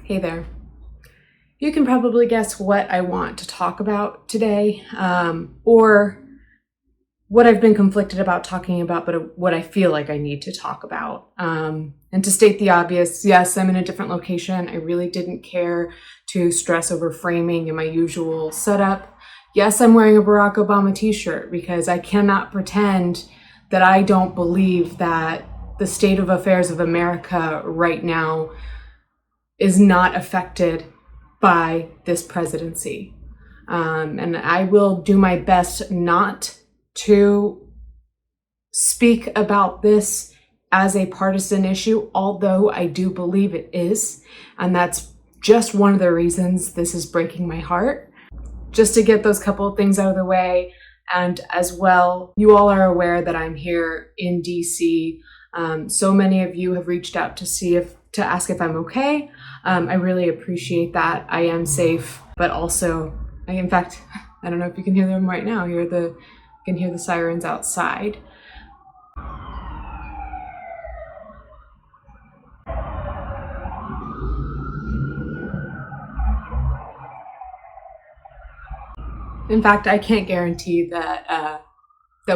Hey there. You can probably guess what I want to talk about today, or what I've been conflicted about talking about, but what I feel like I need to talk about. And to state the obvious, yes, I'm in a different location. I really didn't care to stress over framing in my usual setup. Yes, I'm wearing a Barack Obama t-shirt because I cannot pretend that I don't believe that the state of affairs of America right now is not affected by this presidency. And I will do my best not to speak about this as a partisan issue, although I do believe it is. And that's just one of the reasons this is breaking my heart. Just to get those couple of things out of the way. And as well, you all are aware that I'm here in DC. So many of you have reached out to ask if I'm okay. I really appreciate that. I am safe, but also, in fact, I don't know if you can hear them right now. You can hear the sirens outside. In fact, I can't guarantee that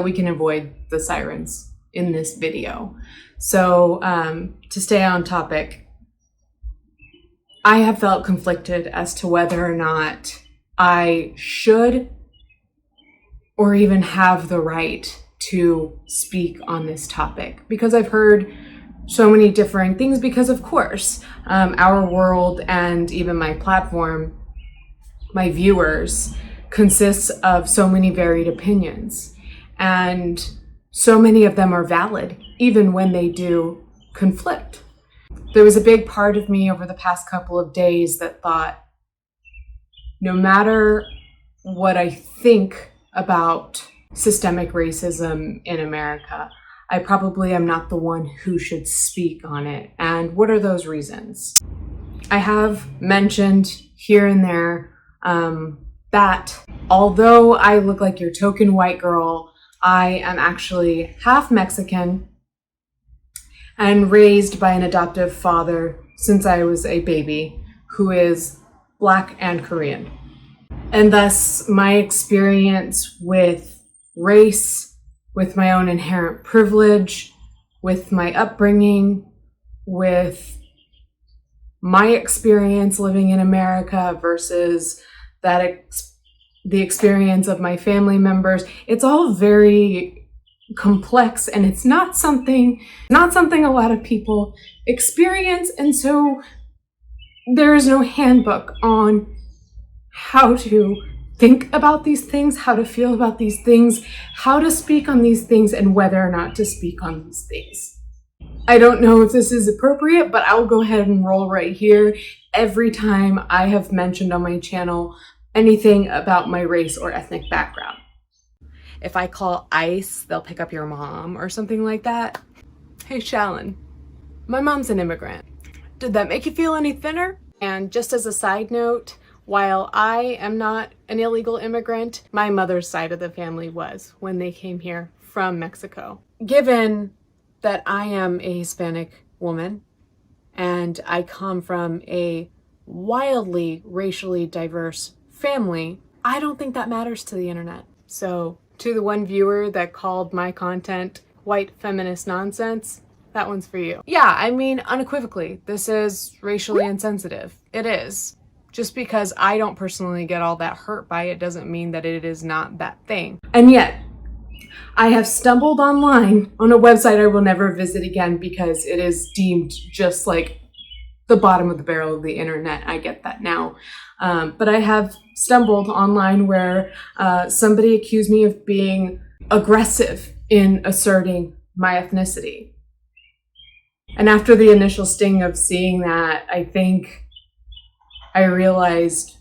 we can avoid the sirens in this video. So to stay on topic, I have felt conflicted as to whether or not I should or even have the right to speak on this topic, because I've heard so many differing things, because of course, our world and even my platform, my viewers, consists of so many varied opinions, and so many of them are valid, even when they do conflict. There was a big part of me over the past couple of days that thought, no matter what I think about systemic racism in America, I probably am not the one who should speak on it. And what are those reasons? I have mentioned here and there that although I look like your token white girl, I am actually half Mexican and raised by an adoptive father since I was a baby who is Black and Korean. And thus my experience with race, with my own inherent privilege, with my upbringing, with my experience living in America versus the experience of my family members, it's all very complex, and it's not something a lot of people experience. And so there is no handbook on how to think about these things, how to feel about these things, how to speak on these things, and whether or not to speak on these things. I don't know if this is appropriate, but I'll go ahead and roll right here. Every time I have mentioned on my channel anything about my race or ethnic background, if I call ICE, they'll pick up your mom or something like that. Hey, Shallon, my mom's an immigrant. Did that make you feel any thinner? And just as a side note, while I am not an illegal immigrant, my mother's side of the family was when they came here from Mexico. Given that I am a Hispanic woman and I come from a wildly racially diverse family, I don't think that matters to the internet. So to the one viewer that called my content white feminist nonsense, that one's for you. Yeah, I mean, unequivocally, this is racially insensitive. It is. Just because I don't personally get all that hurt by it doesn't mean that it is not that thing. And yet, I have stumbled online on a website I will never visit again because it is deemed just like the bottom of the barrel of the internet. I get that now. But I have stumbled online where somebody accused me of being aggressive in asserting my ethnicity. And after the initial sting of seeing that, I think I realized,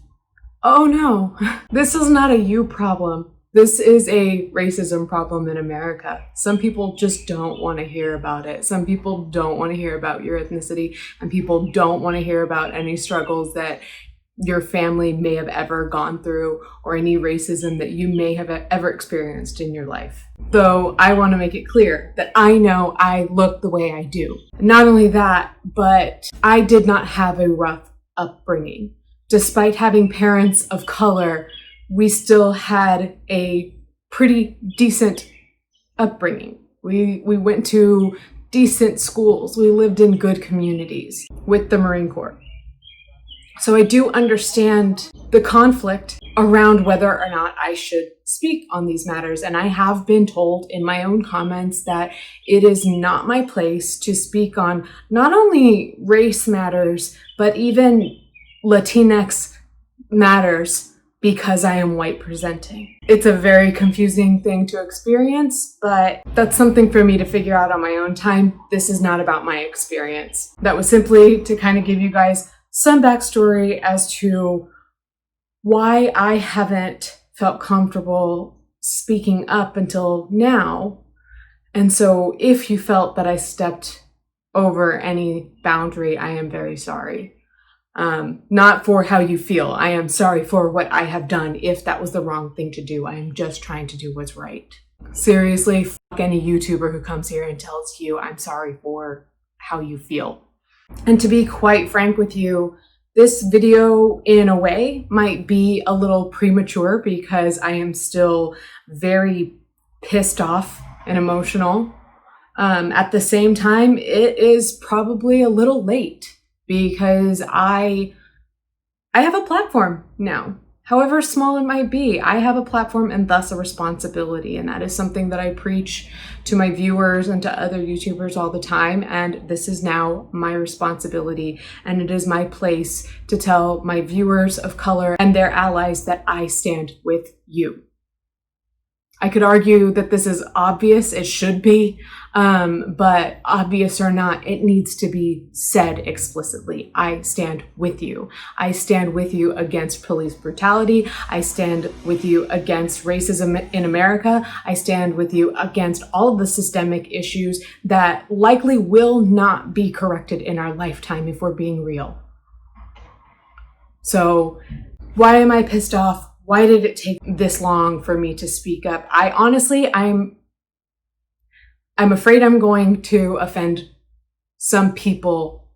oh no, this is not a you problem. This is a racism problem in America. Some people just don't want to hear about it. Some people don't want to hear about your ethnicity, and people don't want to hear about any struggles that your family may have ever gone through or any racism that you may have ever experienced in your life. Though I want to make it clear that I know I look the way I do. Not only that, but I did not have a rough upbringing. Despite having parents of color, we still had a pretty decent upbringing. We went to decent schools. We lived in good communities with the Marine Corps. So I do understand the conflict around whether or not I should speak on these matters. And I have been told in my own comments that it is not my place to speak on not only race matters, but even Latinx matters because I am white presenting. It's a very confusing thing to experience, but that's something for me to figure out on my own time. This is not about my experience. That was simply to kind of give you guys some backstory as to why I haven't felt comfortable speaking up until now. And so if you felt that I stepped over any boundary, I am very sorry. Not for how you feel. I am sorry for what I have done. If that was the wrong thing to do, I am just trying to do what's right. Seriously, fuck any YouTuber who comes here and tells you I'm sorry for how you feel. And to be quite frank with you, this video in a way might be a little premature because I am still very pissed off and emotional. At the same time, it is probably a little late because I have a platform now. However small it might be, I have a platform and thus a responsibility. And that is something that I preach to my viewers and to other YouTubers all the time. And this is now my responsibility. And it is my place to tell my viewers of color and their allies that I stand with you. I could argue that this is obvious, it should be, but obvious or not, it needs to be said explicitly. I stand with you. I stand with you against police brutality. I stand with you against racism in America. I stand with you against all of the systemic issues that likely will not be corrected in our lifetime if we're being real. So why am I pissed off? Why did it take this long for me to speak up? I'm afraid I'm going to offend some people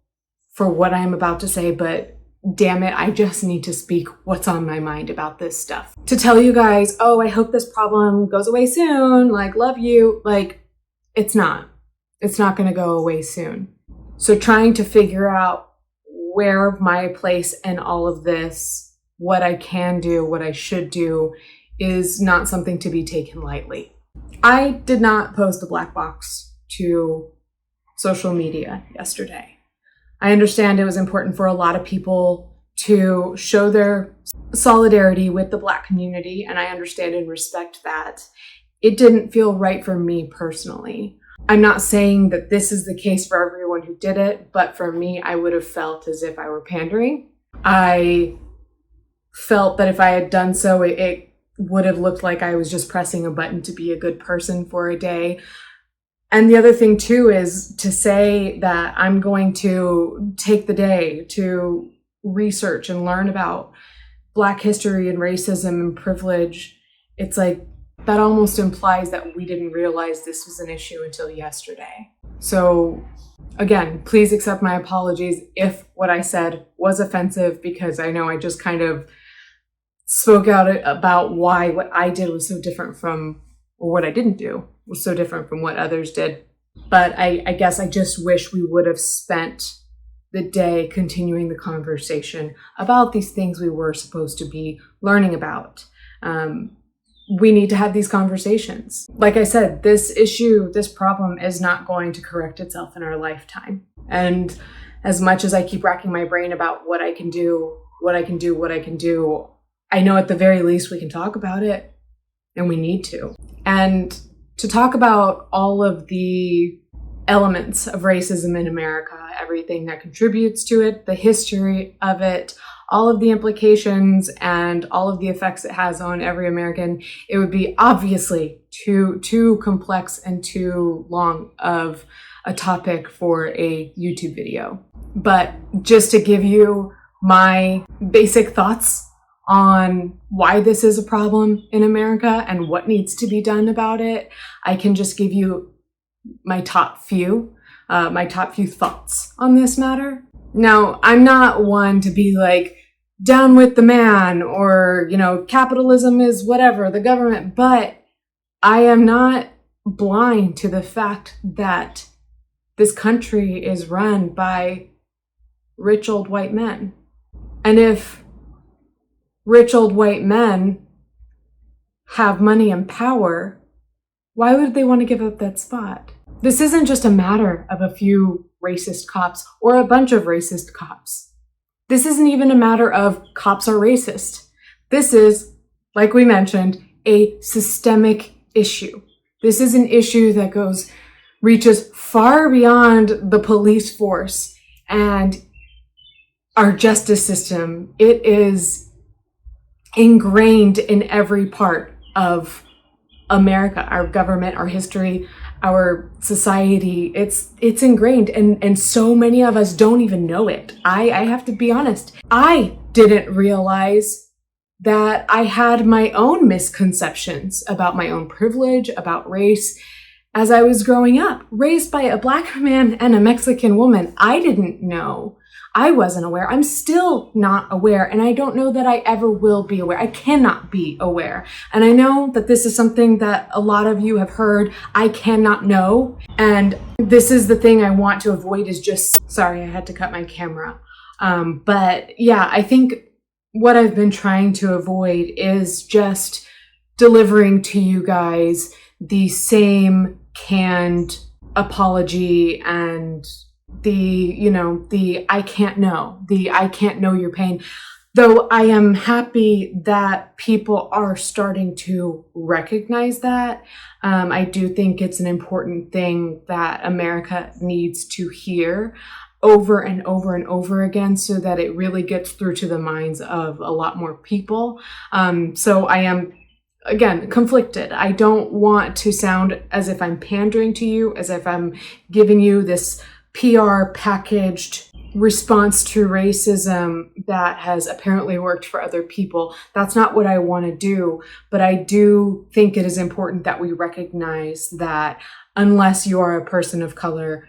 for what I'm about to say, but damn it, I just need to speak what's on my mind about this stuff. To tell you guys, oh, I hope this problem goes away soon, like, love you, like, it's not. It's not gonna go away soon. So trying to figure out where my place in all of this, what I can do, what I should do, is not something to be taken lightly. I did not post the black box to social media yesterday. I understand it was important for a lot of people to show their solidarity with the Black community, and I understand and respect that. It didn't feel right for me personally. I'm not saying that this is the case for everyone who did it, but for me, I would have felt as if I were pandering. I felt that if I had done so, it would have looked like I was just pressing a button to be a good person for a day. And the other thing too is to say that I'm going to take the day to research and learn about Black history and racism and privilege. It's like that almost implies that we didn't realize this was an issue until yesterday. So again, please accept my apologies if what I said was offensive, because I know I just kind of spoke out about why what I did was so different from, or what I didn't do was so different from what others did. But I guess I just wish we would have spent the day continuing the conversation about these things we were supposed to be learning about. We need to have these conversations. Like I said, this issue, this problem is not going to correct itself in our lifetime. And as much as I keep racking my brain about what I can do, I know at the very least we can talk about it, and we need to. And to talk about all of the elements of racism in America, everything that contributes to it, the history of it, all of the implications and all of the effects it has on every American, it would be obviously too complex and too long of a topic for a YouTube video. But just to give you my basic thoughts on why this is a problem in America and what needs to be done about it, I can just give you my top few thoughts on this matter. Now, I'm not one to be like, down with the man, or, capitalism is whatever, the government, but I am not blind to the fact that this country is run by rich old white men. And if rich old white men have money and power, why would they want to give up that spot? This isn't just a matter of a few racist cops or a bunch of racist cops. This isn't even a matter of cops are racist. This is, like we mentioned, a systemic issue. This is an issue that reaches far beyond the police force and our justice system. It is ingrained in every part of America, our government, our history, our society. It's ingrained, and so many of us don't even know it. I have to be honest. I didn't realize that I had my own misconceptions about my own privilege, about race, as I was growing up. Raised by a Black man and a Mexican woman, I didn't know. I wasn't aware. I'm still not aware, and I don't know that I ever will be aware. I cannot be aware. And I know that this is something that a lot of you have heard. I cannot know. And this is the thing I want to avoid, is just, sorry, I had to cut my camera. But yeah, I think what I've been trying to avoid is just delivering to you guys the same canned apology and the I can't know your pain. Though I am happy that people are starting to recognize that. I do think it's an important thing that America needs to hear over and over and over again, so that it really gets through to the minds of a lot more people. So I am, again, conflicted. I don't want to sound as if I'm pandering to you, as if I'm giving you this PR packaged response to racism that has apparently worked for other people. That's not what I want to do, but I do think it is important that we recognize that unless you are a person of color,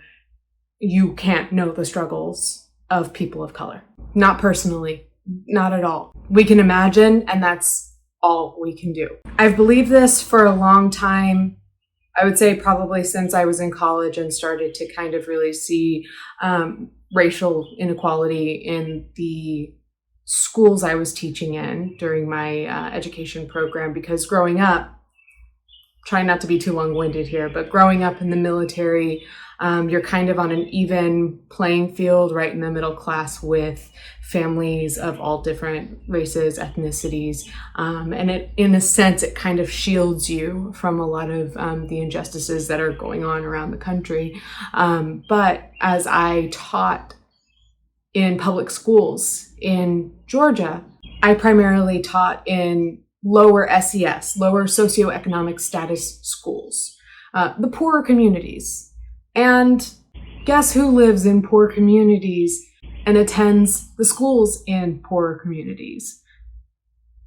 you can't know the struggles of people of color. Not personally, not at all. We can imagine, and that's all we can do. I've believed this for a long time. I would say probably since I was in college and started to kind of really see racial inequality in the schools I was teaching in during my education program. Because growing up, trying not to be too long-winded here, but growing up in the military, you're kind of on an even playing field, right in the middle class, with families of all different races, ethnicities. And it, in a sense, it kind of shields you from a lot of the injustices that are going on around the country. But as I taught in public schools in Georgia, I primarily taught in lower SES, lower socioeconomic status schools, the poorer communities. And guess who lives in poor communities and attends the schools in poorer communities?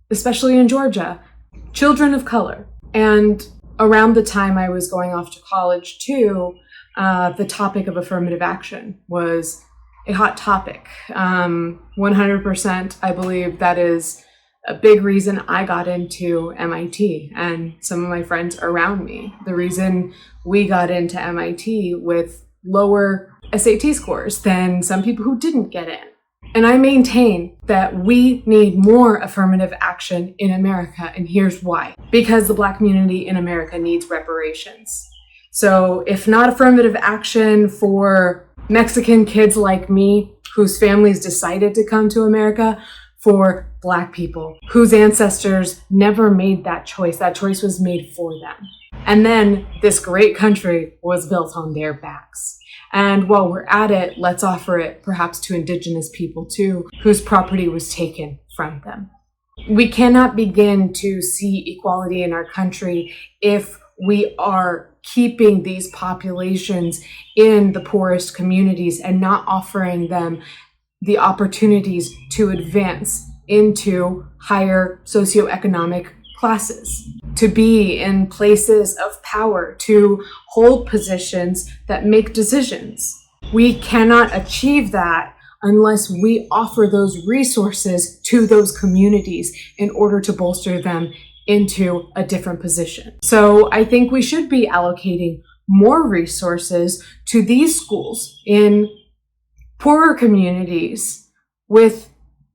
Especially in Georgia, children of color. And around the time I was going off to college too, the topic of affirmative action was a hot topic. 100%, I believe that is a big reason I got into MIT and some of my friends around me. The reason we got into MIT with lower SAT scores than some people who didn't get in. And I maintain that we need more affirmative action in America, and here's why. Because the Black community in America needs reparations. So if not affirmative action for Mexican kids like me, whose families decided to come to America, for Black people whose ancestors never made that choice was made for them. And then this great country was built on their backs. And while we're at it, let's offer it perhaps to Indigenous people too, whose property was taken from them. We cannot begin to see equality in our country if we are keeping these populations in the poorest communities and not offering them the opportunities to advance into higher socioeconomic classes, to be in places of power, to hold positions that make decisions. We cannot achieve that unless we offer those resources to those communities in order to bolster them into a different position. So I think we should be allocating more resources to these schools in poorer communities with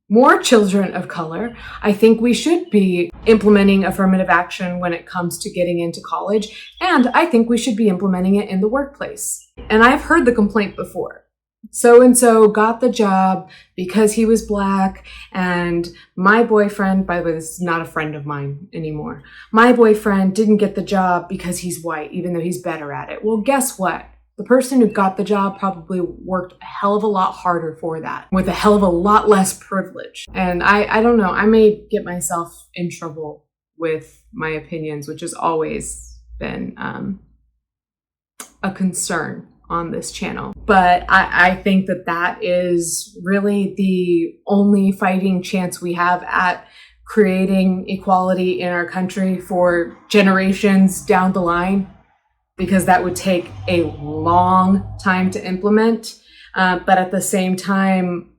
more children of color. I think we should be implementing affirmative action when it comes to getting into college, and I think we should be implementing it in the workplace. And I've heard the complaint before. So-and-so got the job because he was Black, and my boyfriend, by the way, this is not a friend of mine anymore, my boyfriend didn't get the job because he's white, even though he's better at it. Well, guess what? The person who got the job probably worked a hell of a lot harder for that, with a hell of a lot less privilege. And I don't know, I may get myself in trouble with my opinions, which has always been a concern on this channel. But I think that that is really the only fighting chance we have at creating equality in our country for generations down the line, because that would take a long time to implement. But at the same time,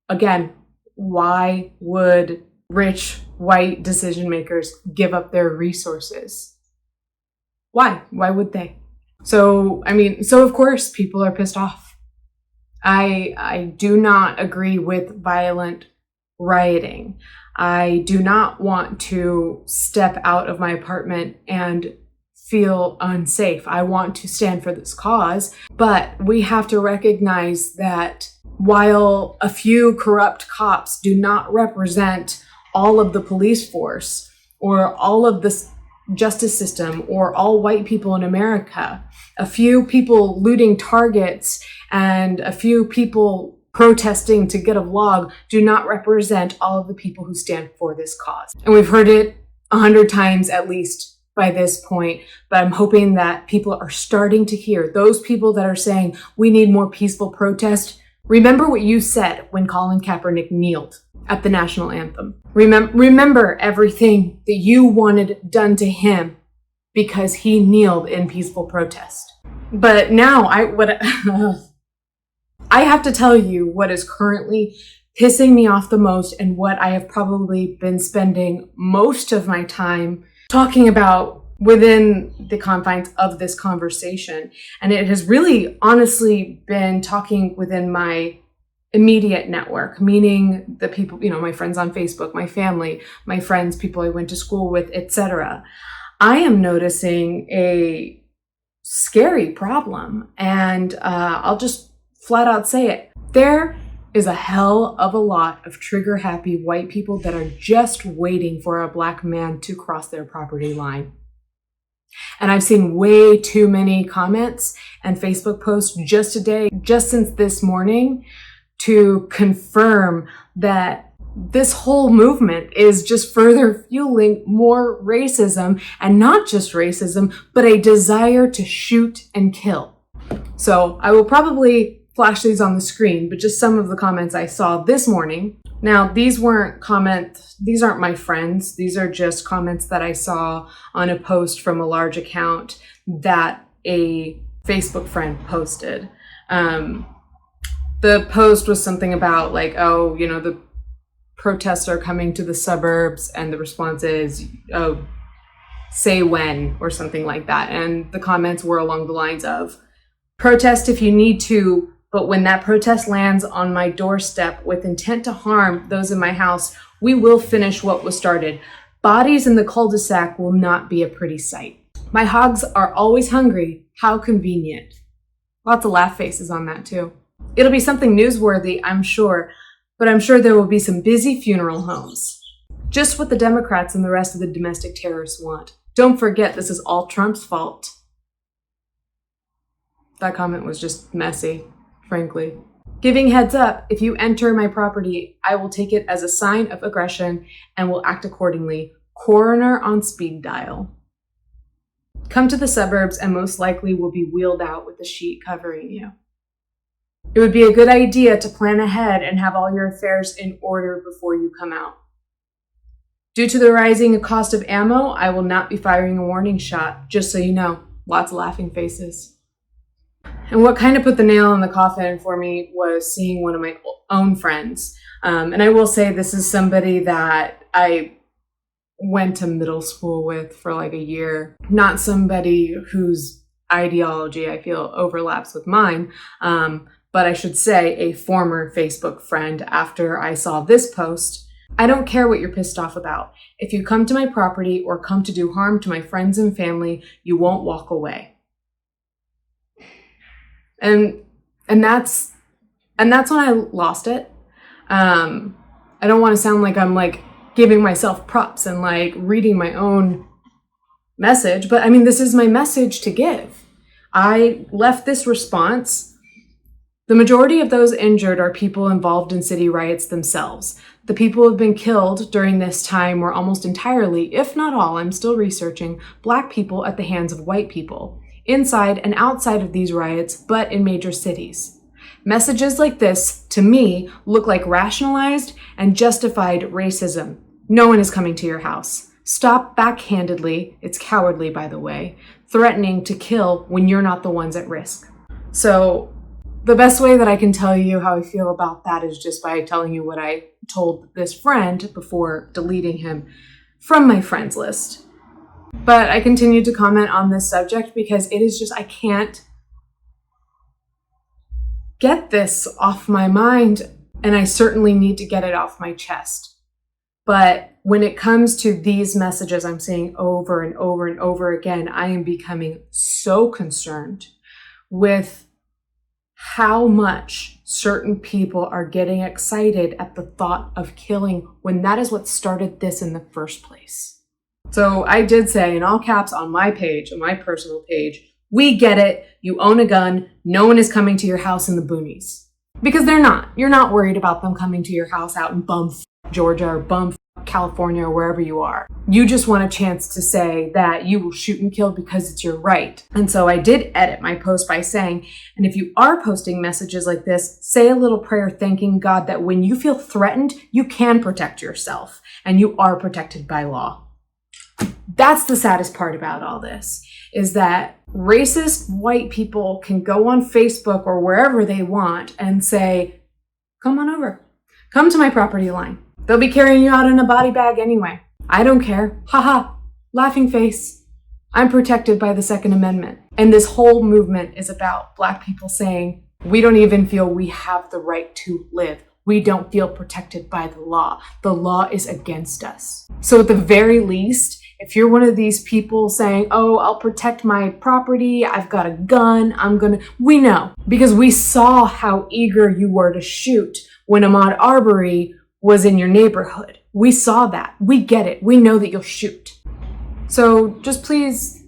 again, why would rich white decision makers give up their resources? Why? Why would they? So of course people are pissed off. I do not agree with violent rioting. I do not want to step out of my apartment and feel unsafe. I want to stand for this cause, but we have to recognize that while a few corrupt cops do not represent all of the police force or all of the justice system or all white people in America, a few people looting Targets and a few people protesting to get a vlog do not represent all of the people who stand for this cause. And we've heard it 100 times at least by this point, but I'm hoping that people are starting to hear, those people that are saying we need more peaceful protest. Remember what you said when Colin Kaepernick kneeled at the national anthem. Remember everything that you wanted done to him because he kneeled in peaceful protest. But now I have to tell you what is currently pissing me off the most, and what I have probably been spending most of my time talking about within the confines of this conversation. And it has really honestly been talking within my immediate network, meaning the people, my friends on Facebook, my family, my friends, people I went to school with, etc. I am noticing a scary problem, and I'll just flat out say it. There is a hell of a lot of trigger-happy white people that are just waiting for a Black man to cross their property line. And I've seen way too many comments and Facebook posts just today, just since this morning, to confirm that this whole movement is just further fueling more racism, and not just racism, but a desire to shoot and kill. So I will probably flash these on the screen, but just some of the comments I saw this morning. Now, these aren't my friends. These are just comments that I saw on a post from a large account that a Facebook friend posted. The post was something about like, the protests are coming to the suburbs, and the response is, oh, say when, or something like that. And the comments were along the lines of, protest if you need to, but when that protest lands on my doorstep with intent to harm those in my house, we will finish what was started. Bodies in the cul-de-sac will not be a pretty sight. My hogs are always hungry. How convenient. Lots of laugh faces on that too. It'll be something newsworthy, I'm sure, but I'm sure there will be some busy funeral homes. Just what the Democrats and the rest of the domestic terrorists want. Don't forget, this is all Trump's fault. That comment was just messy, frankly. Giving heads up, if you enter my property, I will take it as a sign of aggression and will act accordingly. Coroner on speed dial. Come to the suburbs and most likely will be wheeled out with a sheet covering you. It would be a good idea to plan ahead and have all your affairs in order before you come out. Due to the rising cost of ammo, I will not be firing a warning shot, just so you know. Lots of laughing faces. And what kind of put the nail in the coffin for me was seeing one of my own friends. And I will say this is somebody that I went to middle school with for like a year, not somebody whose ideology I feel overlaps with mine, but I should say a former Facebook friend. After I saw this post, I don't care what you're pissed off about. If you come to my property or come to do harm to my friends and family, you won't walk away. And that's when I lost it. I don't want to sound like I'm like giving myself props and like reading my own message, but I mean, this is my message to give. I left this response. The majority of those injured are people involved in city riots themselves. The people who have been killed during this time were almost entirely, if not all, I'm still researching, Black people at the hands of white people, inside and outside of these riots, but in major cities. Messages like this, to me, look like rationalized and justified racism. No one is coming to your house. Stop backhandedly, it's cowardly by the way, threatening to kill when you're not the ones at risk. So the best way that I can tell you how I feel about that is just by telling you what I told this friend before deleting him from my friends list. But I continue to comment on this subject because it is just, I can't get this off my mind, and I certainly need to get it off my chest. But when it comes to these messages I'm seeing over and over and over again, I am becoming so concerned with how much certain people are getting excited at the thought of killing when that is what started this in the first place. So I did say in all caps on my page, on my personal page, we get it. You own a gun. No one is coming to your house in the boonies. Because they're not. You're not worried about them coming to your house out in bumf Georgia or bumf California or wherever you are. You just want a chance to say that you will shoot and kill because it's your right. And so I did edit my post by saying, and if you are posting messages like this, say a little prayer thanking God that when you feel threatened, you can protect yourself and you are protected by law. That's the saddest part about all this, is that racist white people can go on Facebook or wherever they want and say, come on over, come to my property line. They'll be carrying you out in a body bag anyway. I don't care. Haha, laughing face. I'm protected by the Second Amendment. And this whole movement is about Black people saying, we don't even feel we have the right to live. We don't feel protected by the law. The law is against us. So at the very least, if you're one of these people saying, oh, I'll protect my property, I've got a gun, we know, because we saw how eager you were to shoot when Ahmaud Arbery was in your neighborhood. We saw that. We get it. We know that you'll shoot. So just please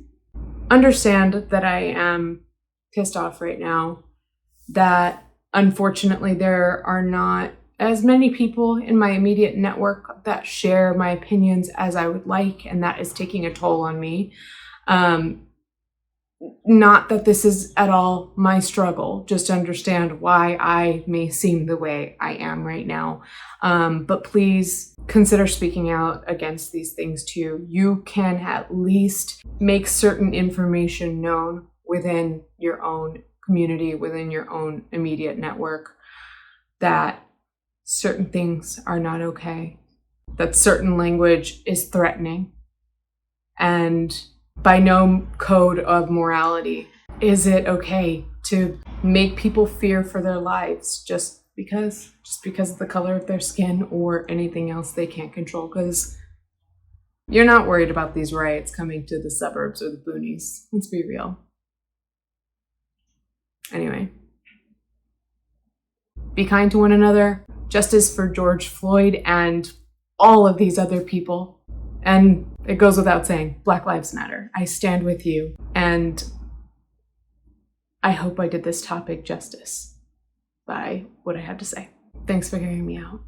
understand that I am pissed off right now, that unfortunately there are not as many people in my immediate network that share my opinions as I would like, and that is taking a toll on me. Not that this is at all my struggle, just to understand why I may seem the way I am right now. But please consider speaking out against these things too. You can at least make certain information known within your own community, within your own immediate network, that certain things are not okay, that certain language is threatening, and by no code of morality is it okay to make people fear for their lives just because of the color of their skin or anything else they can't control, because you're not worried about these riots coming to the suburbs or the boonies. Let's be real. Anyway, be kind to one another. Justice for George Floyd and all of these other people. And it goes without saying, Black Lives Matter. I stand with you. And I hope I did this topic justice by what I had to say. Thanks for hearing me out.